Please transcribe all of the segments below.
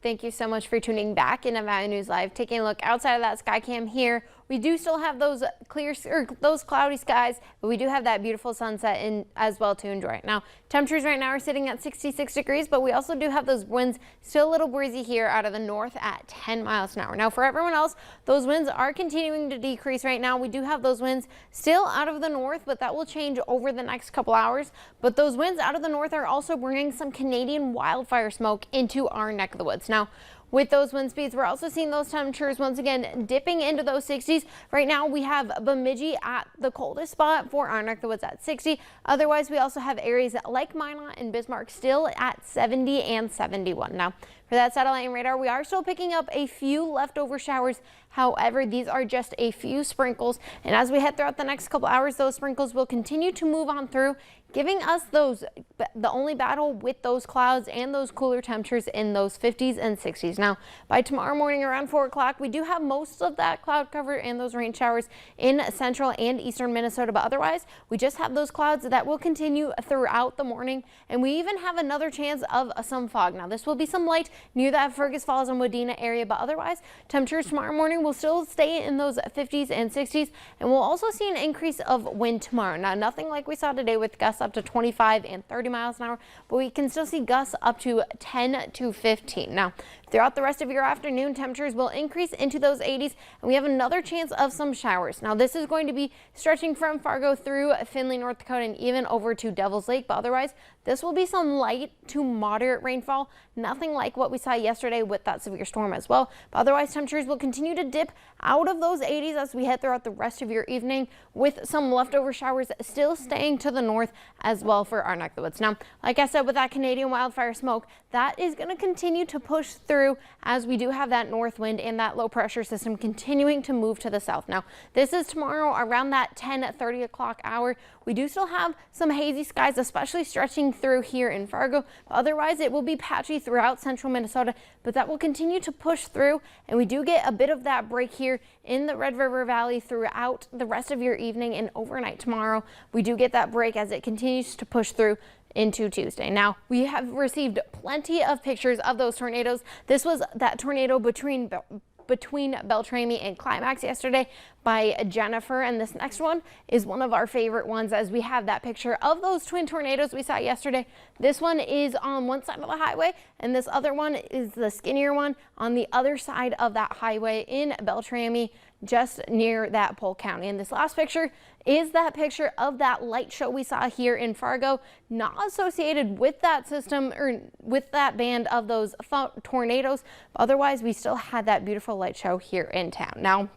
Thank you so much for tuning back into Valley News Live. Taking a look outside of that sky cam here, we do still have those those cloudy skies, but we do have that beautiful sunset in as well to enjoy. Now, temperatures right now are sitting at 66 degrees, but we also do have those winds still a little breezy here out of the north at 10 miles an hour. Now, for everyone else, those winds are continuing to decrease right now. We do have those winds still out of the north, but that will change over the next couple hours. But those winds out of the north are also bringing some Canadian wildfire smoke into our neck of the woods. Now, with those wind speeds, we're also seeing those temperatures once again dipping into those 60s. Right now, we have Bemidji at the coldest spot for our neck of the woods at 60. Otherwise, we also have areas like Minot and Bismarck still at 70 and 71. Now, for that satellite and radar, we are still picking up a few leftover showers. However, these are just a few sprinkles. And as we head throughout the next couple hours, those sprinkles will continue to move on through, giving us the only battle with those clouds and those cooler temperatures in those 50s and 60s. Now, by tomorrow morning around 4 o'clock, we do have most of that cloud cover and those rain showers in central and eastern Minnesota. But otherwise, we just have those clouds that will continue throughout the morning. And we even have another chance of some fog. Now, this will be some light near that Fergus Falls and Wadena area. But otherwise, temperatures tomorrow morning will still stay in those 50s and 60s. And we'll also see an increase of wind tomorrow. Now, nothing like we saw today with gusts up to 25 and 30 miles an hour, but we can still see gusts up to 10 to 15. Now, throughout the rest of your afternoon, temperatures will increase into those 80s, and we have another chance of some showers. Now, this is going to be stretching from Fargo through Findlay, North Dakota, and even over to Devil's Lake, but otherwise, this will be some light to moderate rainfall, nothing like what we saw yesterday with that severe storm as well. But otherwise, temperatures will continue to dip out of those 80s as we head throughout the rest of your evening, with some leftover showers still staying to the north as well for our neck of the woods. Now, like I said, with that Canadian wildfire smoke, that is going to continue to push through as we do have that north wind and that low pressure system continuing to move to the south. Now, this is tomorrow around that 10:30 o'clock hour. We do still have some hazy skies, especially stretching through here in Fargo. Otherwise, it will be patchy throughout central Minnesota, but that will continue to push through, and we do get a bit of that break here in the Red River Valley throughout the rest of your evening and overnight tomorrow. We do get that break as it continues to push through into Tuesday. Now, we have received plenty of pictures of those tornadoes. This was that tornado between Beltrami and Climax yesterday by Jennifer, and this next one is one of our favorite ones as we have that picture of those twin tornadoes we saw yesterday. This one is on one side of the highway, and this other one is the skinnier one on the other side of that highway in Beltrami, just near that Polk County. And this last picture is that picture of that light show we saw here in Fargo, not associated with that system or with that band of those tornadoes. Otherwise, we still had that beautiful light show here in town. Now,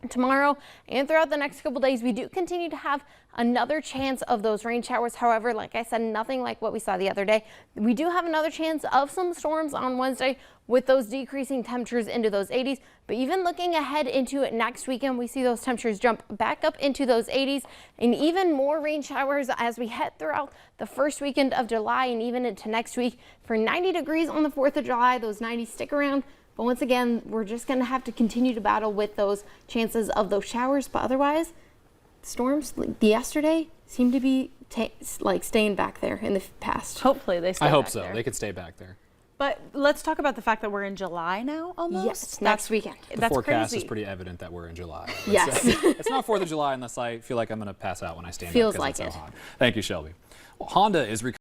tomorrow and throughout the next couple days, we do continue to have another chance of those rain showers. However, like I said, nothing like what we saw the other day. We do have another chance of some storms on Wednesday with those decreasing temperatures into those 80s. But even looking ahead into next weekend, we see those temperatures jump back up into those 80s and even more rain showers as we head throughout the first weekend of July and even into next week. For 90 degrees on the 4th of July, those 90s stick around. But once again, we're just going to have to continue to battle with those chances of those showers. But otherwise, storms like yesterday seem to be staying back there in the past. Hopefully they stay I hope back so. there. They could stay back there. But let's talk about the fact that we're in July now almost. Yes, next weekend. The That's forecast crazy. is pretty evident that we're in July. Yes. It's not 4th of July unless I feel like I'm going to pass out when I stand Feels up like because it's it. so hot. Thank you, Shelby. Well, Honda is